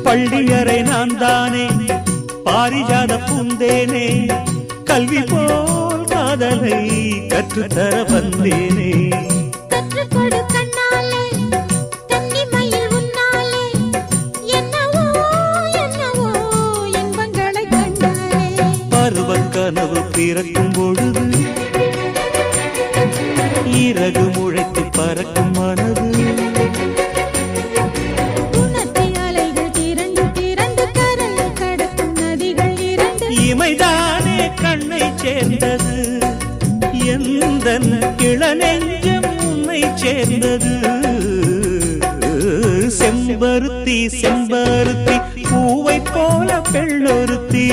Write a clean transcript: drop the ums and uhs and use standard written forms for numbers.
பள்ளியறை நான் தானே பாரிஜாத பூந்தேனே கல்வி போல் காதலை கற்றுத்தர வந்தேனே கற்றுக்கொடு கண்ணாலே கன்னிமயில் உன்னாலே என்னவோ என்னவோ இன்பங்களை கண்டாலே பருவக் கனவு பிறக்கும் பொழுது இறகு முளைத்து பறக்கும் மனது இமைதானே கண்ணை சேர்ந்தது எந்தன் இளநெஞ்சம் உன்னை சேர்ந்தது செம்பருத்தி செம்பருத்தி பூவை போல பெண்ணொருத்தி